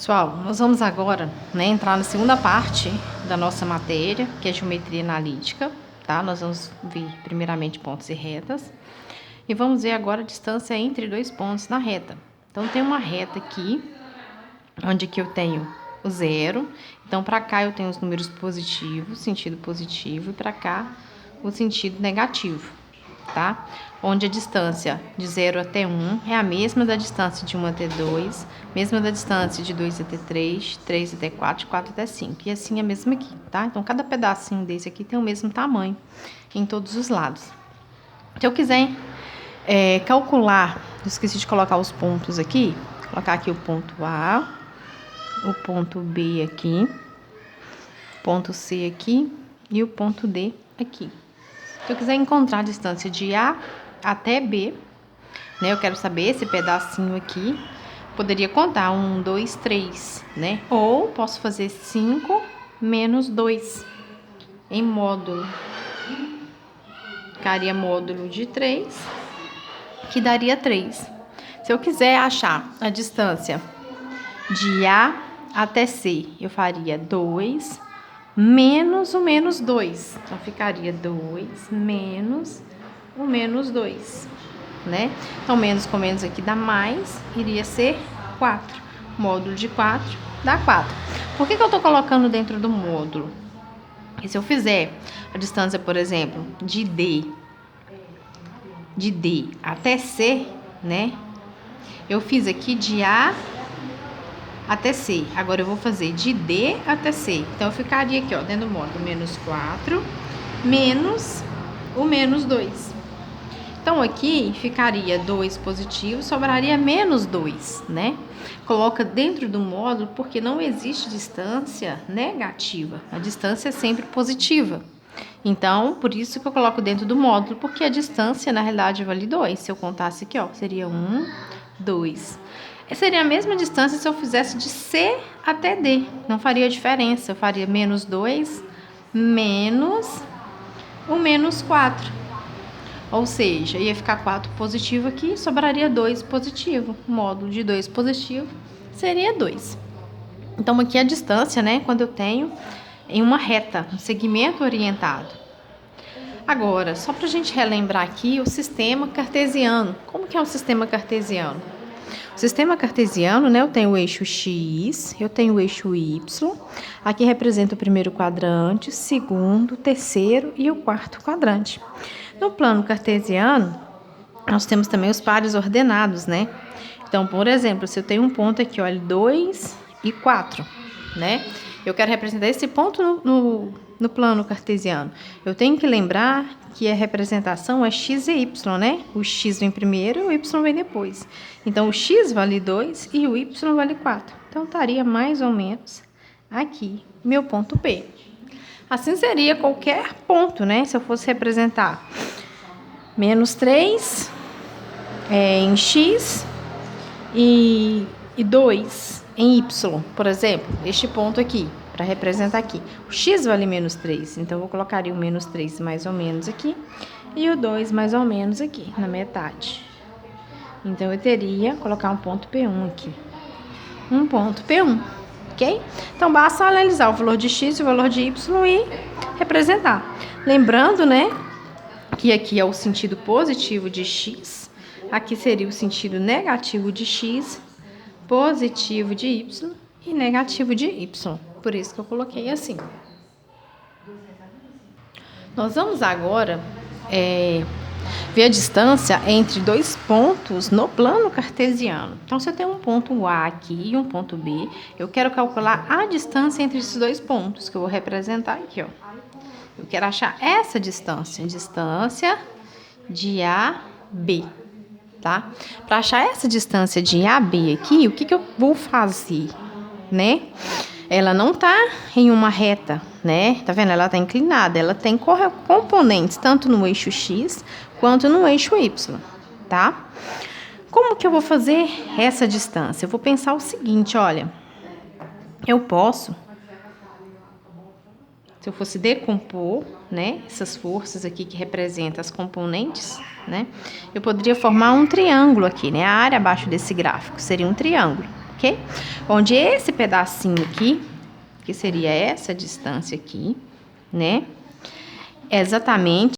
Pessoal, nós vamos agora, entrar na segunda parte da nossa matéria, que é geometria analítica, tá? Nós vamos ver primeiramente pontos e retas. E vamos ver agora a distância entre dois pontos na reta. Então, tem uma reta aqui, onde aqui eu tenho o zero. Então, para cá eu tenho os números positivos, sentido positivo, e para cá o sentido negativo, tá? Onde a distância de 0 até 1 é a mesma da distância de 1 até 2, mesma da distância de 2 até 3, 3 até 4, 4 até 5. E assim a mesma aqui, tá? Então, cada pedacinho desse aqui tem o mesmo tamanho em todos os lados. Se eu quiser calcular, eu esqueci de colocar os pontos aqui, vou colocar aqui o ponto A, o ponto B aqui, ponto C aqui e o ponto D aqui. Se eu quiser encontrar a distância de A até B, eu quero saber esse pedacinho aqui, poderia contar 1, 2, 3, Ou posso fazer 5 menos 2 em módulo. Ficaria módulo de 3, que daria 3. Se eu quiser achar a distância de A até C, eu faria 2 menos o menos 2. Então, ficaria 2 menos o menos 2, Então, menos com menos aqui dá mais, iria ser 4. Módulo de 4 dá 4. Por que eu tô colocando dentro do módulo? Porque se eu fizer a distância, por exemplo, de D até C, Eu fiz aqui de A até C. Agora, eu vou fazer de D até C. Então, eu ficaria aqui, dentro do módulo, menos 4, menos o menos 2. Então, aqui ficaria 2 positivo, sobraria menos 2, Coloca dentro do módulo porque não existe distância negativa. A distância é sempre positiva. Então, por isso que eu coloco dentro do módulo, porque a distância, na realidade, vale 2. Se eu contasse aqui, seria 1, 2. Seria a mesma distância se eu fizesse de C até D. Não faria diferença. Eu faria menos 2 menos o menos 4. Ou seja, ia ficar 4 positivo aqui, sobraria 2 positivo. O módulo de 2 positivo seria 2. Então, aqui a distância, quando eu tenho em uma reta, um segmento orientado. Agora, só para a gente relembrar aqui o sistema cartesiano. Como que é o sistema cartesiano? O sistema cartesiano, eu tenho o eixo X, eu tenho o eixo Y. Aqui representa o primeiro quadrante, o segundo, o terceiro e o quarto quadrante. No plano cartesiano, nós temos também os pares ordenados, Então, por exemplo, se eu tenho um ponto aqui, olha, 2 e 4, Eu quero representar esse ponto no plano cartesiano. Eu tenho que lembrar que a representação é x e y, O x vem primeiro e o y vem depois. Então, o x vale 2 e o y vale 4. Então, estaria mais ou menos aqui, meu ponto P. Assim seria qualquer ponto, Se eu fosse representar menos 3 em x e 2 em y, por exemplo, este ponto aqui, para representar aqui. O x vale menos 3, então eu colocaria o menos 3 mais ou menos aqui e o 2 mais ou menos aqui, na metade. Então, eu teria colocar um ponto P1 aqui. Um ponto P1, ok? Então, basta analisar o valor de x e o valor de y e representar. Lembrando, que aqui é o sentido positivo de x, aqui seria o sentido negativo de x, positivo de y e negativo de y. Por isso que eu coloquei assim. Nós vamos agora ver a distância entre dois pontos no plano cartesiano. Então, se eu tenho um ponto A aqui e um ponto B, eu quero calcular a distância entre esses dois pontos, que eu vou representar aqui, Eu quero achar essa distância de AB, tá? Para achar essa distância de AB aqui, o que eu vou fazer, Ela não tá em uma reta, Tá vendo? Ela tá inclinada, ela tem componentes tanto no eixo X quanto no eixo Y, tá? Como que eu vou fazer essa distância? Eu vou pensar o seguinte, olha, eu posso, se eu fosse decompor, essas forças aqui que representam as componentes, Eu poderia formar um triângulo aqui, A área abaixo desse gráfico seria um triângulo, ok? Onde esse pedacinho aqui, que seria essa distância aqui, né? É exatamente